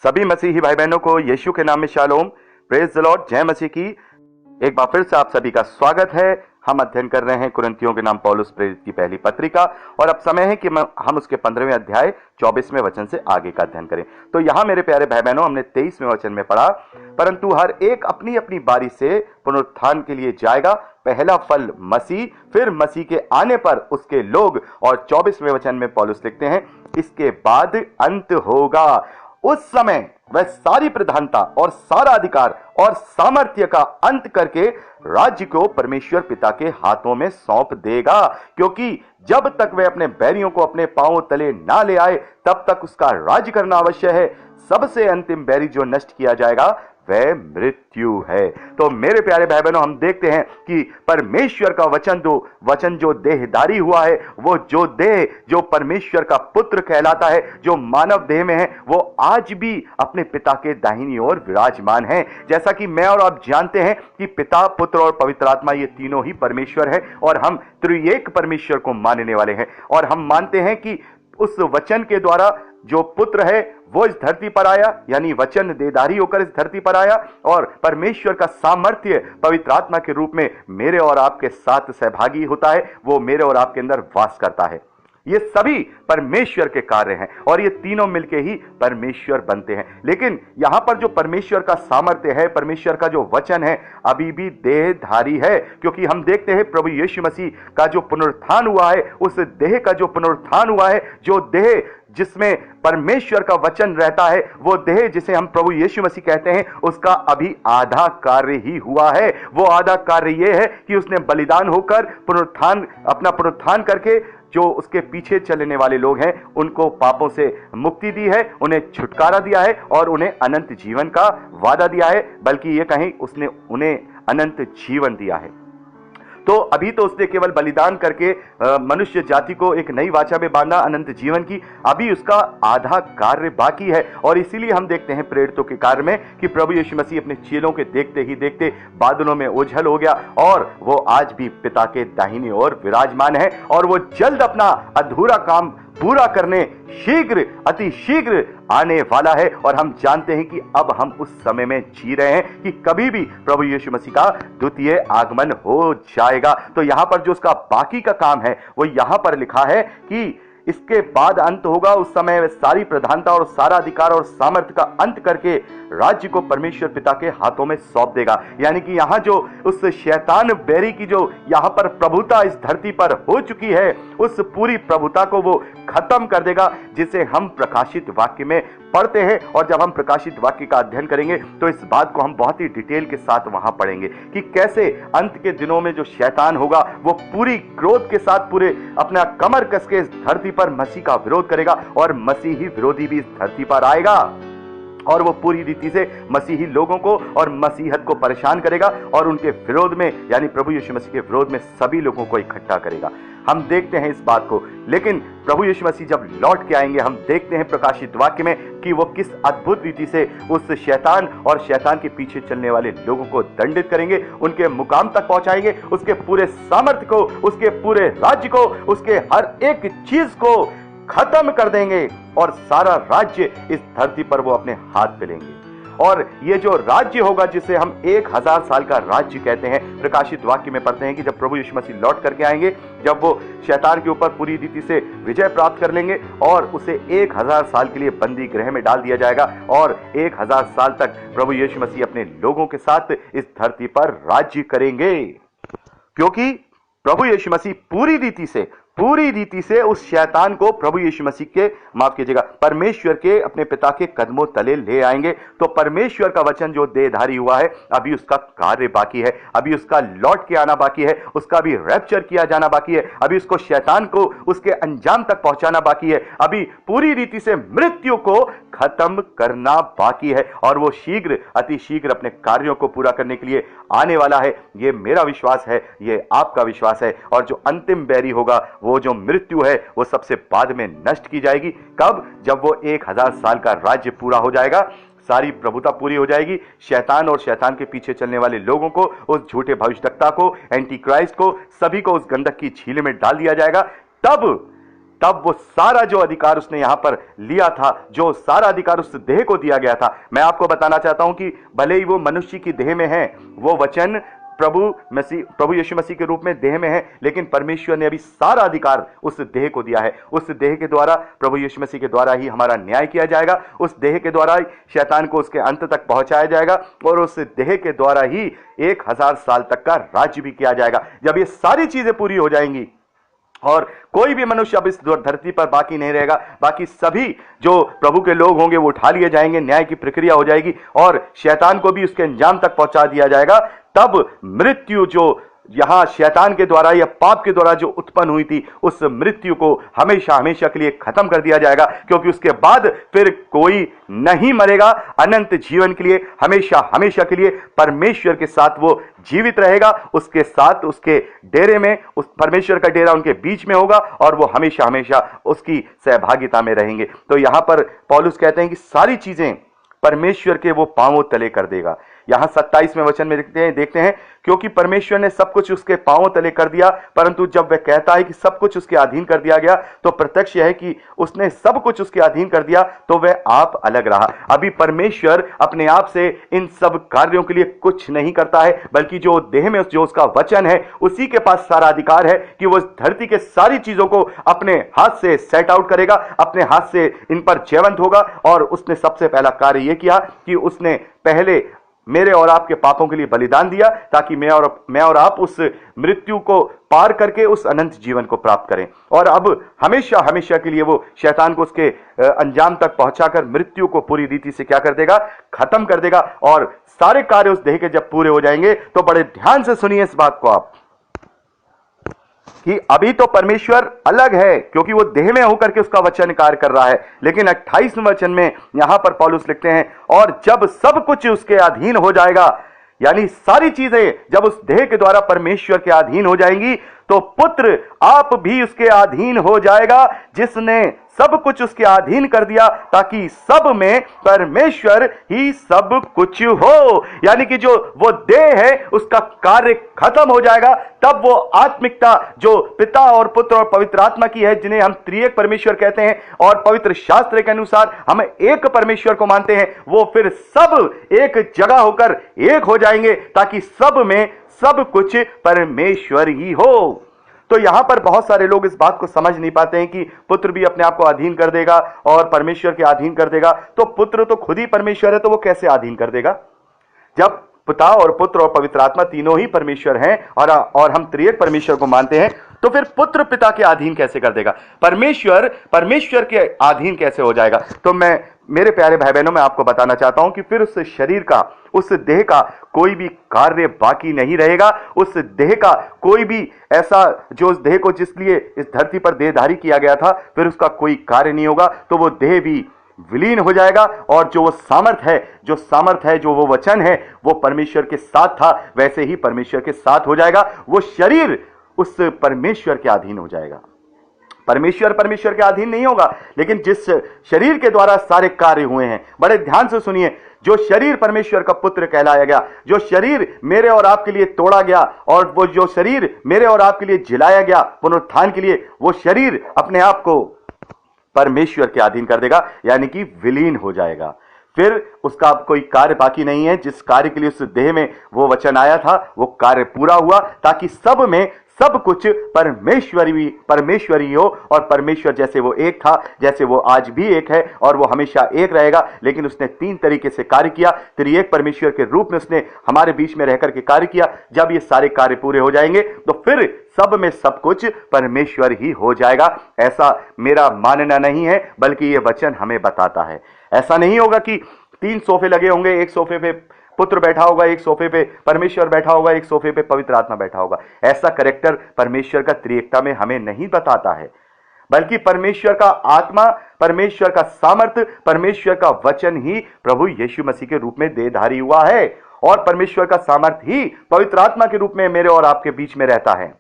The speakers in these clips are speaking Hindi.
सभी मसीही भाई बहनों को यीशु के नाम में शालोम, प्रेज द लॉर्ड, जय मसीह की। एक बार फिर से आप सभी का स्वागत है। हम अध्ययन कर रहे हैं कुरिन्थियों के नाम पौलुस प्रेरित की पहली पत्रिका, और अब समय है कि हम उसके 15वें अध्याय 24वें वचन से आगे का अध्ययन करें। तो यहाँ मेरे प्यारे भाई बहनों, हमने 23वें वचन में पढ़ा, परंतु हर एक अपनी अपनी बारी से पुनरुत्थान के लिए जाएगा, पहला फल मसीह, फिर मसीह के आने पर उसके लोग। और 24वें वचन में पौलुस लिखते हैं, इसके बाद अंत होगा, उस समय वह सारी प्रधानता और सारा अधिकार और सामर्थ्य का अंत करके राज्य को परमेश्वर पिता के हाथों में सौंप देगा, क्योंकि जब तक वह अपने बैरियों को अपने पांवों तले ना ले आए तब तक उसका राज्य करना अवश्य है। सबसे अंतिम बैरी जो नष्ट किया जाएगा वह मृत्यु है। तो मेरे प्यारे भाई बहनों, हम देखते हैं कि परमेश्वर का वचन जो देहधारी हुआ है, वो जो देह जो परमेश्वर का पुत्र कहलाता है, जो मानव देह में है, वो आज भी अपने पिता के दाहिनी ओर विराजमान है। जैसा कि मैं और आप जानते हैं कि पिता, पुत्र और पवित्र आत्मा ये तीनों ही परमेश्वर है, और हम त्रिएक परमेश्वर को मानने वाले हैं। और हम मानते हैं कि उस वचन के द्वारा जो पुत्र है वो इस धरती पर आया, यानी वचन देहधारी होकर इस धरती पर आया, और परमेश्वर का सामर्थ्य पवित्र आत्मा के रूप में मेरे और आपके साथ सहभागी होता है, वो मेरे और आपके अंदर वास करता है। ये सभी परमेश्वर के कार्य हैं, और ये तीनों मिलके ही परमेश्वर बनते हैं। लेकिन यहां पर जो परमेश्वर का सामर्थ्य है, परमेश्वर का जो वचन है, अभी भी देहधारी है, क्योंकि हम देखते हैं प्रभु यीशु मसीह का जो पुनरुत्थान हुआ है, उस देह का जो पुनरुत्थान हुआ है, जो देह जिसमें परमेश्वर का वचन रहता है, वो देह जिसे हम प्रभु यीशु मसीह कहते हैं, उसका अभी आधा कार्य ही हुआ है। वो आधा कार्य ये है कि उसने बलिदान होकर अपना पुनरुत्थान करके जो उसके पीछे चलने वाले लोग हैं उनको पापों से मुक्ति दी है, उन्हें छुटकारा दिया है, और उन्हें अनंत जीवन का वादा दिया है। बल्कि ये कहें, उसने उन्हें अनंत जीवन दिया है। तो अभी तो उसने केवल बलिदान करके मनुष्य जाति को एक नई वाचा में बांधा अनंत जीवन की, अभी उसका आधा कार्य बाकी है। और इसीलिए हम देखते हैं प्रेरितों के कार्य में कि प्रभु यीशु मसीह अपने चेलों के देखते ही देखते बादलों में ओझल हो गया, और वो आज भी पिता के दाहिनी ओर विराजमान है, और वो जल्द अपना अधूरा काम पूरा करने अति शीघ्र आने वाला है। और हम जानते हैं कि अब हम उस समय में जी रहे हैं कि कभी भी प्रभु यीशु मसीह का द्वितीय आगमन हो जाएगा। तो यहां पर जो उसका बाकी का काम है वो यहां पर लिखा है कि इसके बाद अंत होगा, उस समय वह सारी प्रधानता और सारा अधिकार और सामर्थ्य का अंत करके राज्य को परमेश्वर पिता के हाथों में सौंप देगा। यानी कि यहां जो उस शैतान बैरी की जो यहां पर प्रभुता इस धरती पर हो चुकी है, उस पूरी प्रभुता को वो खत्म कर देगा, जिसे हम प्रकाशित वाक्य में पढ़ते हैं। और जब हम प्रकाशित वाक्य का अध्ययन करेंगे तो इस बात को हम बहुत ही डिटेल के साथ वहां पढ़ेंगे कि कैसे अंत के दिनों में जो शैतान होगा वो पूरी क्रोध के साथ पूरे अपना कमर कस के इस धरती पर मसीह का विरोध करेगा, और मसीही विरोधी भी इस धरती पर आएगा, और वो पूरी रीति से मसीही लोगों को और मसीहत को परेशान करेगा, और उनके विरोध में, यानी प्रभु यीशु मसीह के विरोध में सभी लोगों को इकट्ठा करेगा। हम देखते हैं इस बात को। लेकिन प्रभु यीशु मसीह जब लौट के आएंगे, हम देखते हैं प्रकाशित वाक्य में कि वो किस अद्भुत रीति से उस शैतान और शैतान के पीछे चलने वाले लोगों को दंडित करेंगे, उनके मुकाम तक पहुंचाएंगे, उसके पूरे सामर्थ्य को, उसके पूरे राज्य को, उसके हर एक चीज को खत्म कर देंगे, और सारा राज्य इस धरती पर वो अपने हाथ में लेंगे। और ये जो राज्य होगा, जिसे हम 1000 साल का राज्य कहते हैं, प्रकाशित वाक्य में पढ़ते हैं कि जब प्रभु यीशु मसीह लौट करके आएंगे, जब वो शैतान के ऊपर पूरी रीति से विजय प्राप्त कर लेंगे, और उसे 1000 साल के लिए बंदी गृह में डाल दिया जाएगा, और 1000 साल तक प्रभु यीशु मसीह अपने लोगों के साथ इस धरती पर राज्य करेंगे। क्योंकि प्रभु यीशु मसीह पूरी रीति से उस शैतान को प्रभु यीशु मसीह के, माफ कीजिएगा, परमेश्वर के अपने पिता के कदमों तले ले आएंगे। तो परमेश्वर का वचन जो देहधारी हुआ है, अभी उसका कार्य बाकी है, अभी उसका लौट के आना बाकी है, उसका भी रैप्चर किया जाना बाकी है, अभी उसको शैतान को उसके अंजाम तक पहुंचाना बाकी है, अभी पूरी रीति से मृत्यु को खत्म करना बाकी है, और वो अति शीघ्र अपने कार्यों को पूरा करने के लिए आने वाला है। ये मेरा विश्वास है, ये आपका विश्वास है। और जो अंतिम बैरी होगा, वो जो मृत्यु है, वो सबसे बाद में नष्ट की जाएगी। कब? जब वो 1000 साल का राज्य पूरा हो जाएगा, सारी प्रभुता पूरी हो जाएगी, शैतान और शैतान के पीछे चलने वाले लोगों को, उस झूठे भविष्यवक्ता को, एंटी क्राइस्ट को, सभी को उस गंधक की झील में डाल दिया जाएगा। तब तब वो सारा जो अधिकार उसने यहां पर लिया था, जो सारा अधिकार उस देह को दिया गया था। मैं आपको बताना चाहता हूं कि भले ही वो मनुष्य की देह में है, वो वचन प्रभु यीशु मसीह के रूप में देह में है, लेकिन परमेश्वर ने अभी सारा अधिकार उस देह को दिया है। उस देह के द्वारा, प्रभु यीशु मसीह के द्वारा ही हमारा न्याय किया जाएगा। उस देह के द्वारा ही शैतान को उसके अंत तक पहुंचाया जाएगा, और उस देह के द्वारा ही 1000 साल तक का राज्य भी किया जाएगा। जब ये सारी चीजें पूरी हो जाएंगी और कोई भी मनुष्य अब इस धरती पर बाकी नहीं रहेगा, बाकी सभी जो प्रभु के लोग होंगे वो उठा लिए जाएंगे, न्याय की प्रक्रिया हो जाएगी और शैतान को भी उसके अंजाम तक पहुंचा दिया जाएगा। तब मृत्यु जो यहां शैतान के द्वारा या पाप के द्वारा जो उत्पन्न हुई थी, उस मृत्यु को हमेशा हमेशा के लिए खत्म कर दिया जाएगा, क्योंकि उसके बाद फिर कोई नहीं मरेगा। अनंत जीवन के लिए, हमेशा हमेशा के लिए परमेश्वर के साथ वो जीवित रहेगा। उसके साथ, उसके डेरे में, उस परमेश्वर का डेरा उनके बीच में होगा और वो हमेशा हमेशा उसकी सहभागिता में रहेंगे। तो यहां पर पौलुस कहते हैं कि सारी चीजें परमेश्वर के वो पांवों तले कर देगा। यहां 27वें वचन में देखते हैं क्योंकि परमेश्वर ने सब कुछ उसके पांवों तले कर दिया। परंतु जब वह कहता है कि सब कुछ उसके अधीन कर दिया गया, तो प्रत्यक्ष यह है कि उसने सब कुछ उसके अधीन कर दिया, तो वह आप अलग रहा। अभी परमेश्वर अपने आप से इन सब कार्यों के लिए कुछ नहीं करता है, बल्कि जो देह में जो उसका वचन है, उसी के पास सारा अधिकार है कि वो धरती के सारी चीजों को अपने हाथ से सेट आउट करेगा, अपने हाथ से इन पर जयवंत होगा। और उसने सबसे पहला कार्य यह किया कि उसने पहले मेरे और आपके पापों के लिए बलिदान दिया, ताकि मैं और आप उस मृत्यु को पार करके उस अनंत जीवन को प्राप्त करें। और अब हमेशा हमेशा के लिए वो शैतान को उसके अंजाम तक पहुंचाकर मृत्यु को पूरी रीति से क्या कर देगा, खत्म कर देगा। और सारे कार्य उस देह के जब पूरे हो जाएंगे, तो बड़े ध्यान से सुनिए इस बात को आप, कि अभी तो परमेश्वर अलग है क्योंकि वो देह में होकर के उसका वचन कार्य कर रहा है। लेकिन 28वें वचन में यहां पर पौलुस लिखते हैं, और जब सब कुछ उसके अधीन हो जाएगा, यानी सारी चीजें जब उस देह के द्वारा परमेश्वर के अधीन हो जाएंगी, तो पुत्र आप भी उसके अधीन हो जाएगा, जिसने सब कुछ उसके अधीन कर दिया, ताकि सब में परमेश्वर ही सब कुछ हो। यानी कि जो वो देह है उसका कार्य खत्म हो जाएगा। तब वो आत्मिकता जो पिता और पुत्र और पवित्र आत्मा की है, जिन्हें हम त्रिएक परमेश्वर कहते हैं और पवित्र शास्त्र के अनुसार हम एक परमेश्वर को मानते हैं, वो फिर सब एक जगह होकर एक हो जाएंगे, ताकि सब में सब कुछ परमेश्वर ही हो। तो यहां पर बहुत सारे लोग इस बात को समझ नहीं पाते हैं कि पुत्र भी अपने आप को अधीन कर देगा और परमेश्वर के अधीन कर देगा। तो पुत्र तो खुद ही परमेश्वर है, तो वो कैसे अधीन कर देगा? जब पिता और पुत्र और पवित्र आत्मा तीनों ही परमेश्वर हैं और हम त्रिएक परमेश्वर को मानते हैं, तो फिर पुत्र पिता के अधीन कैसे कर देगा? परमेश्वर के अधीन कैसे हो जाएगा? तो मैं, मेरे प्यारे भाई बहनों, मैं आपको बताना चाहता हूं कि फिर उस शरीर का, उस देह का कोई भी कार्य बाकी नहीं रहेगा। उस देह का कोई भी ऐसा, जो उस देह को जिसलिए इस धरती पर देहधारी किया गया था, फिर उसका कोई कार्य नहीं होगा। तो वो देह भी विलीन हो जाएगा, और जो वो सामर्थ है, जो वो वचन है, वो परमेश्वर के साथ था, वैसे ही परमेश्वर के साथ हो जाएगा। वो शरीर उस परमेश्वर के अधीन हो जाएगा। परमेश्वर के अधीन नहीं होगा, लेकिन जिस शरीर के द्वारा सारे कार्य हुए हैं, बड़े ध्यान से सुनिए, जो शरीर परमेश्वर का पुत्र कहलाया गया, जो शरीर मेरे और आपके लिए तोड़ा गया, और वो जो शरीर मेरे और आपके लिए जिलाया गया पुनरुत्थान के लिए, वो शरीर अपने आप को परमेश्वर के अधीन कर देगा, यानी कि विलीन हो जाएगा। फिर उसका अब कोई कार्य बाकी नहीं है। जिस कार्य के लिए उस देह में वो वचन आया था, वो कार्य पूरा हुआ, ताकि सब में सब कुछ परमेश्वरी हो। और परमेश्वर जैसे वो एक था, जैसे वो आज भी एक है और वो हमेशा एक रहेगा। लेकिन उसने 3 तरीके से कार्य किया। त्रिएक परमेश्वर के रूप में उसने हमारे बीच में रहकर के कार्य किया। जब ये सारे कार्य पूरे हो जाएंगे, तो फिर सब में सब कुछ परमेश्वर ही हो जाएगा। ऐसा मेरा मानना नहीं है, बल्कि ये वचन हमें बताता है। ऐसा नहीं होगा कि 3 सोफे लगे होंगे, एक सोफे पे पुत्र बैठा होगा, एक सोफे पे परमेश्वर बैठा होगा, एक सोफे पे पवित्र आत्मा बैठा होगा। ऐसा कैरेक्टर परमेश्वर का त्रिएकता में हमें नहीं बताता है, बल्कि परमेश्वर का आत्मा, परमेश्वर का सामर्थ्य, परमेश्वर का वचन ही प्रभु यीशु मसीह के रूप में देहधारी हुआ है। और परमेश्वर का सामर्थ्य ही पवित्र आत्मा के रूप में मेरे और आपके बीच में रहता है।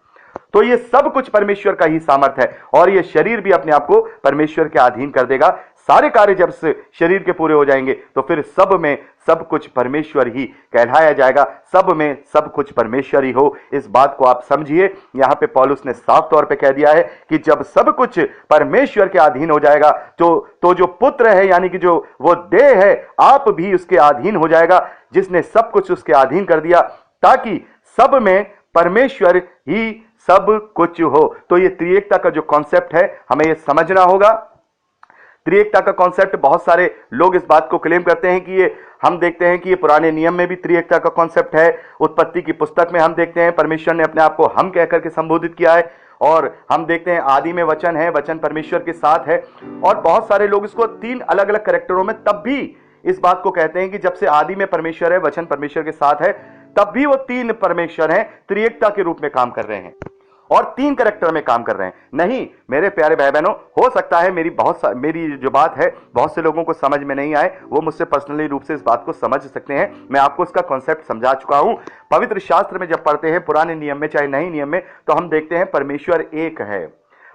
तो ये सब कुछ परमेश्वर का ही सामर्थ्य है। और ये शरीर भी अपने आप को परमेश्वर के अधीन कर देगा। सारे कार्य जब से शरीर के पूरे हो जाएंगे तो फिर सब में सब कुछ परमेश्वर ही कहलाया जाएगा, सब में सब कुछ परमेश्वर ही हो। इस बात को आप समझिए। यहां पे पौलुस ने साफ तौर पे कह दिया है कि जब सब कुछ परमेश्वर के अधीन हो जाएगा तो जो पुत्र है यानी कि जो वो देह है आप भी उसके अधीन हो जाएगा, जिसने सब कुछ उसके अधीन कर दिया, ताकि सब में परमेश्वर ही सब कुछ हो। तो ये त्रिएकता का जो कॉन्सेप्ट है हमें ये समझना होगा। त्रिएकता का कॉन्सेप्ट बहुत सारे लोग इस बात को क्लेम करते हैं कि ये, हम देखते हैं कि ये पुराने नियम में भी त्रिएकता का कॉन्सेप्ट है। उत्पत्ति की पुस्तक में हम देखते हैं परमेश्वर ने अपने आप को हम कहकर के संबोधित किया है, और हम देखते हैं आदि में वचन है, वचन परमेश्वर के साथ है। और बहुत सारे लोग इसको तीन अलग अलग कैरेक्टरों में तब भी इस बात को कहते हैं कि जब से आदि में परमेश्वर है, वचन परमेश्वर के साथ है, तब भी वो तीन परमेश्वर हैं, त्रिएकता के रूप में काम कर रहे हैं और तीन कैरेक्टर में काम कर रहे हैं। नहीं मेरे प्यारे भाई बहनों, हो सकता है मेरी जो बात है बहुत से लोगों को समझ में नहीं आए, वो मुझसे पर्सनली रूप से इस बात को समझ सकते हैं। मैं आपको इसका कॉन्सेप्ट समझा चुका हूं। पवित्र शास्त्र में जब पढ़ते हैं, पुराने नियम में चाहे नए नियम में, तो हम देखते हैं परमेश्वर एक है।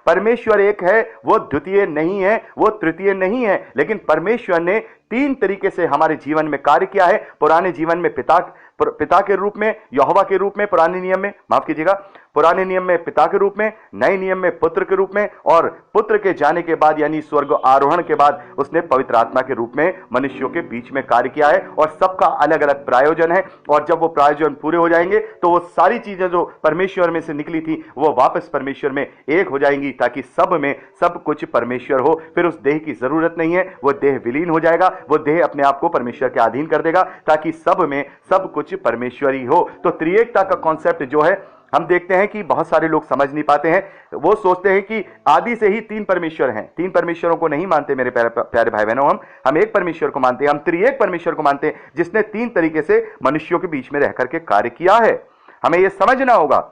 परमेश्वर एक है, वो द्वितीय नहीं है, वो तृतीय नहीं है, लेकिन परमेश्वर ने तीन तरीके से हमारे जीवन में कार्य किया है। पुराने जीवन में पिता के रूप में, यहोवा के रूप में, पुराने नियम में, माफ कीजिएगा, पुराने नियम में पिता के रूप में, नए नियम में पुत्र के रूप में, और पुत्र के जाने के बाद यानी स्वर्ग आरोहण के बाद उसने पवित्र आत्मा के रूप में मनुष्यों के बीच में कार्य किया है। और सबका अलग अलग प्रायोजन है, और जब वो प्रायोजन पूरे हो जाएंगे तो वो सारी चीजें जो परमेश्वर में से निकली थी वो वापस परमेश्वर में एक हो जाएंगी, ताकि सब में सब कुछ परमेश्वर हो। फिर उस देह की जरूरत नहीं है, वो देह विलीन हो जाएगा, वो देह अपने आप को परमेश्वर के अधीन कर देगा, ताकि सब में सब कुछ परमेश्वरी हो। तो त्रिएकता का कॉन्सेप्ट जो है हम देखते हैं कि बहुत सारे लोग समझ नहीं पाते हैं। वो सोचते हैं कि आदि से ही तीन परमेश्वर हैं। तीन परमेश्वरों को नहीं मानते मेरे प्यारे भाई बहनों, हम एक परमेश्वर को मानते हैं, हम त्रिएक परमेश्वर को मानते हैं, जिसने तीन तरीके से मनुष्यों के बीच में रहकर के कार्य किया है। हमें यह समझना होगा।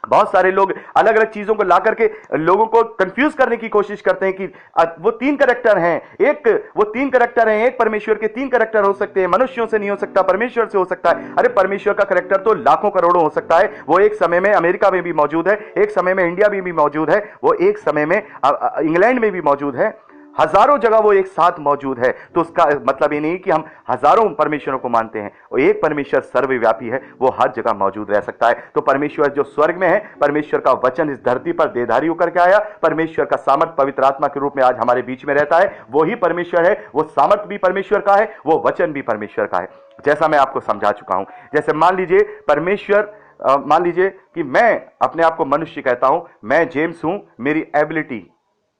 बहुत सारे लोग अलग अलग चीजों को ला करके लोगों को कंफ्यूज करने की कोशिश करते हैं कि वो तीन कैरेक्टर हैं, एक परमेश्वर के तीन कैरेक्टर हो सकते हैं, मनुष्यों से नहीं हो सकता, परमेश्वर से हो सकता है। अरे परमेश्वर का कैरेक्टर तो लाखों करोड़ों हो सकता है। वो एक समय में अमेरिका में भी मौजूद है, एक समय में इंडिया में भी मौजूद है, वो एक समय में इंग्लैंड में भी मौजूद है, हजारों जगह वो एक साथ मौजूद है। तो उसका मतलब ये नहीं कि हम हजारों परमेश्वरों को मानते हैं। वो एक परमेश्वर सर्वव्यापी है, वो हर जगह मौजूद रह सकता है। तो परमेश्वर जो स्वर्ग में है, परमेश्वर का वचन इस धरती पर देहधारी होकर के आया, परमेश्वर का सामर्थ पवित्र आत्मा के रूप में आज हमारे बीच में रहता है। वो ही परमेश्वर है, वो सामर्थ भी परमेश्वर का है, वो वचन भी परमेश्वर का है, जैसा मैं आपको समझा चुका हूं। जैसे मान लीजिए कि मैं अपने आप को मनुष्य कहता हूं, मैं जेम्स हूं,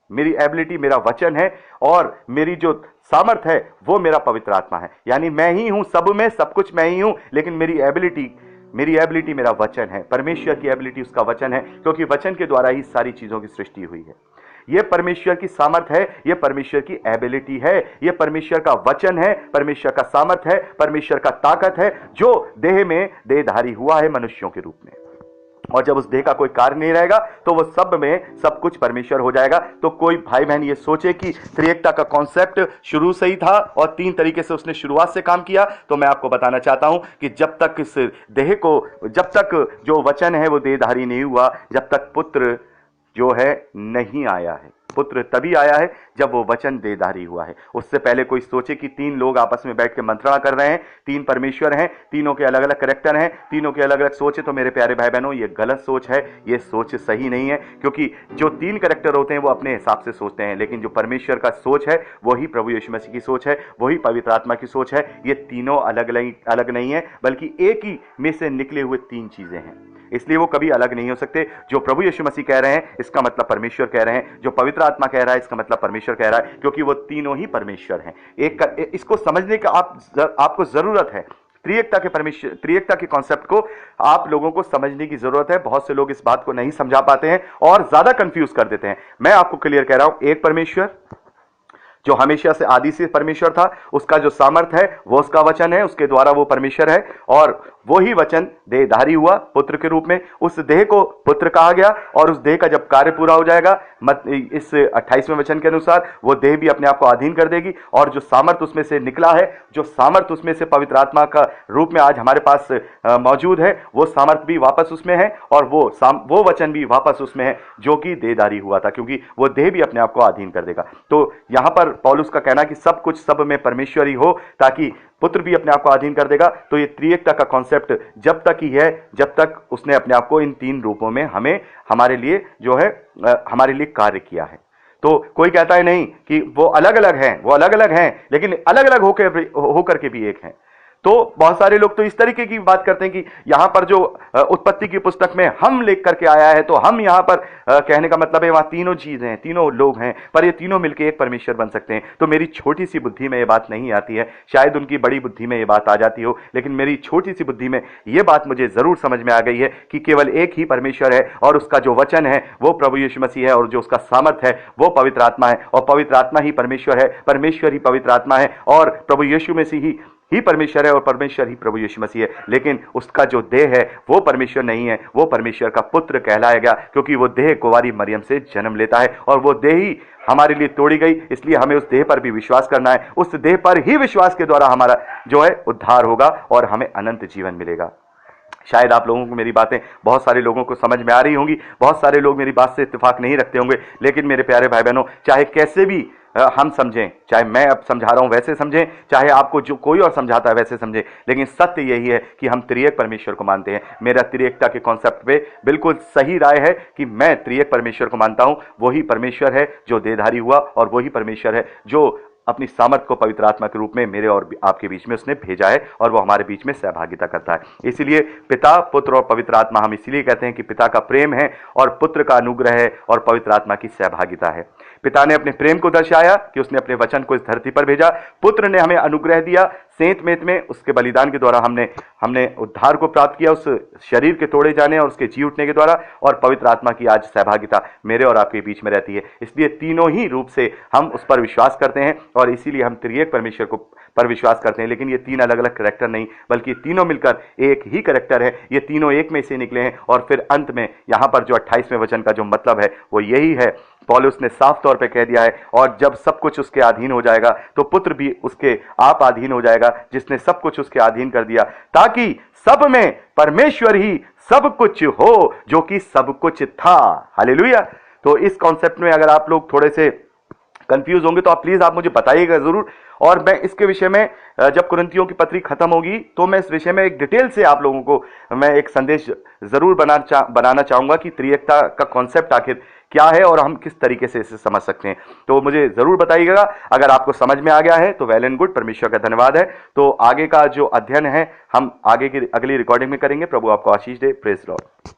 मेरी एबिलिटी मेरा वचन है, और मेरी जो सामर्थ है वो मेरा पवित्र आत्मा है। यानी मैं ही हूं, सब में सब कुछ मैं ही हूं, लेकिन मेरी एबिलिटी मेरा वचन है। परमेश्वर की एबिलिटी उसका वचन है, क्योंकि वचन के द्वारा ही सारी चीजों की सृष्टि हुई है। यह परमेश्वर की सामर्थ है, यह परमेश्वर की एबिलिटी है, यह परमेश्वर का वचन है, परमेश्वर का सामर्थ है, परमेश्वर का ताकत है, जो देह में देहधारी हुआ है मनुष्यों के रूप में। और जब उस देह का कोई कार्य नहीं रहेगा तो वो सब में सब कुछ परमेश्वर हो जाएगा। तो कोई भाई बहन ये सोचे कि त्रिएकता का कॉन्सेप्ट शुरू से ही था और तीन तरीके से उसने शुरुआत से काम किया, तो मैं आपको बताना चाहता हूं कि जब तक जो वचन है वो देहधारी नहीं हुआ, जब तक पुत्र जो है नहीं आया है। पुत्र तभी आया है जब वो वचन देहधारी हुआ है। उससे पहले कोई सोचे कि तीन लोग आपस में बैठ के मंत्रणा कर रहे हैं, तीन परमेश्वर हैं, तीनों के अलग अलग कैरेक्टर हैं, तीनों के अलग अलग सोच है, तो मेरे प्यारे भाई बहनों ये गलत सोच है, ये सोच सही नहीं है। क्योंकि जो तीन कैरेक्टर होते हैं वो अपने हिसाब से सोचते हैं, लेकिन जो परमेश्वर का सोच है वही प्रभु यीशु मसीह की सोच है, वही पवित्र आत्मा की सोच है। ये तीनों अलग नहीं है, बल्कि एक ही में से निकले हुए तीन चीजें हैं, इसलिए वो कभी अलग नहीं हो सकते। जो प्रभु यीशु मसीह कह रहे हैं इसका मतलब परमेश्वर कह रहे हैं, जो पवित्र आत्मा कह रहा है इसका मतलब परमेश्वर कह रहा है, क्योंकि वो तीनों ही परमेश्वर हैं। इसको समझने का आपको जरूरत है। त्रिएकता के कॉन्सेप्ट को आप लोगों को समझने की जरूरत है। बहुत से लोग इस बात को नहीं समझा पाते हैं और ज्यादा कंफ्यूज कर देते हैं। मैं आपको क्लियर कह रहा हूं, एक परमेश्वर जो हमेशा से आदि से परमेश्वर था, उसका जो सामर्थ है वो उसका वचन है, उसके द्वारा वो परमेश्वर है, और वही वचन देहधारी हुआ पुत्र के रूप में, उस देह को पुत्र कहा गया, और उस देह का जब कार्य पूरा हो जाएगा इस 28वें वचन के अनुसार वो देह भी अपने आप को अधीन कर देगी, और जो सामर्थ उसमें से निकला है, जो सामर्थ उसमें से पवित्र आत्मा का रूप में आज हमारे पास मौजूद है, वो सामर्थ भी वापस उसमें है, और वो वचन भी वापस उसमें है जो कि देहधारी हुआ था, क्योंकि वो देह भी अपने आप को अधीन कर देगा। तो यहां पर पौलुस का कहना कि सब कुछ सब में परमेश्वर ही हो, ताकि पुत्र भी अपने आप को अधीन कर देगा। तो ये त्रिएकता का कॉन्सेप्ट जब तक ही है जब तक उसने अपने आप को इन तीन रूपों में हमारे लिए जो है हमारे लिए कार्य किया है। तो कोई कहता है नहीं कि वो अलग अलग हैं, लेकिन अलग अलग होकर के भी एक हैं। तो बहुत सारे लोग तो इस तरीके की बात करते हैं कि यहां पर जो उत्पत्ति की पुस्तक में हम लिख करके आया है, तो हम यहां पर कहने का मतलब है वहां तीनों चीजें हैं, तीनों लोग हैं, पर ये तीनों मिलकर एक परमेश्वर बन सकते हैं। तो मेरी छोटी सी बुद्धि में ये बात नहीं आती है, शायद उनकी बड़ी बुद्धि में ये बात आ जाती हो, लेकिन मेरी छोटी सी बुद्धि में ये बात मुझे जरूर समझ में आ गई है कि केवल एक ही परमेश्वर है, और उसका जो वचन है वो प्रभु यीशु मसीह है, और जो उसका सामर्थ है वो पवित्र आत्मा है, और पवित्र आत्मा ही परमेश्वर है, परमेश्वर ही पवित्र आत्मा है, और प्रभु यीशु मसीह ही परमेश्वर है, और परमेश्वर ही प्रभु यीशु मसीह है। लेकिन उसका जो देह है वो परमेश्वर नहीं है, वो परमेश्वर का पुत्र कहलाएगा, क्योंकि वो देह कुंवारी मरियम से जन्म लेता है, और वो देह ही हमारे लिए तोड़ी गई, इसलिए हमें उस देह पर भी विश्वास करना है। उस देह पर ही विश्वास के द्वारा हमारा जो है उद्धार होगा, और हमें अनंत जीवन मिलेगा। शायद आप लोगों को मेरी बातें बहुत सारे लोगों को समझ में आ रही होंगी, बहुत सारे लोग मेरी बात से इत्तेफाक नहीं रखते होंगे, लेकिन मेरे प्यारे भाई बहनों, चाहे कैसे भी हम समझें, चाहे मैं अब समझा रहा हूं वैसे समझें, चाहे आपको जो कोई और समझाता है वैसे समझें, लेकिन सत्य यही है कि हम त्रिएक परमेश्वर को मानते हैं। मेरा त्रिएकता के कॉन्सेप्ट पे बिल्कुल सही राय है कि मैं त्रिएक परमेश्वर को मानता हूं। वही परमेश्वर है जो देहधारी हुआ, और वही परमेश्वर है जो अपनी सामर्थ को पवित्र आत्मा के रूप में मेरे और आपके बीच में उसने भेजा है, और वो हमारे बीच में सहभागिता करता है। इसीलिए पिता, पुत्र और पवित्र आत्मा, हम इसीलिए कहते हैं कि पिता का प्रेम है, और पुत्र का अनुग्रह है, और पवित्र आत्मा की सहभागिता है। पिता ने अपने प्रेम को दर्शाया कि उसने अपने वचन को इस धरती पर भेजा, पुत्र ने हमें अनुग्रह दिया, सेंत मेत में उसके बलिदान के द्वारा हमने उद्धार को प्राप्त किया, उस शरीर के तोड़े जाने और उसके जी उठने के द्वारा, और पवित्र आत्मा की आज सहभागिता मेरे और आपके बीच में रहती है। इसलिए तीनों ही रूप से हम उस पर विश्वास करते हैं, और इसीलिए हम त्रिएक परमेश्वर को पर विश्वास करते हैं। लेकिन ये तीन अलग अलग कैरेक्टर नहीं, बल्कि तीनों मिलकर एक ही कैरेक्टर है। ये तीनों एक में से निकले हैं, और फिर अंत में यहां पर जो 28वें वचन का जो मतलब है वो यही है। पौलुस ने साफ तौर पे कह दिया है, और जब सब कुछ उसके अधीन हो जाएगा तो पुत्र भी उसके आप अधीन हो जाएगा, जिसने सब कुछ उसके अधीन कर दिया, ताकि सब में परमेश्वर ही सब कुछ हो जो कि सब कुछ था। हालेलुया। तो इस कॉन्सेप्ट में अगर आप लोग थोड़े से कंफ्यूज होंगे तो आप प्लीज आप मुझे बताइएगा जरूर, और मैं इसके विषय में जब कुरिन्थियों की पत्री खत्म होगी तो मैं इस विषय में एक डिटेल से आप लोगों को मैं एक संदेश जरूर बनाना चाहूंगा कि त्रिएकता का कॉन्सेप्ट आखिर क्या है और हम किस तरीके से इसे समझ सकते हैं। तो मुझे जरूर बताइएगा। अगर आपको समझ में आ गया है तो वेल एंड गुड, परमेश्वर का धन्यवाद है। तो आगे का जो अध्ययन है हम आगे की अगली रिकॉर्डिंग में करेंगे। प्रभु आपको आशीष दे। Praise Lord.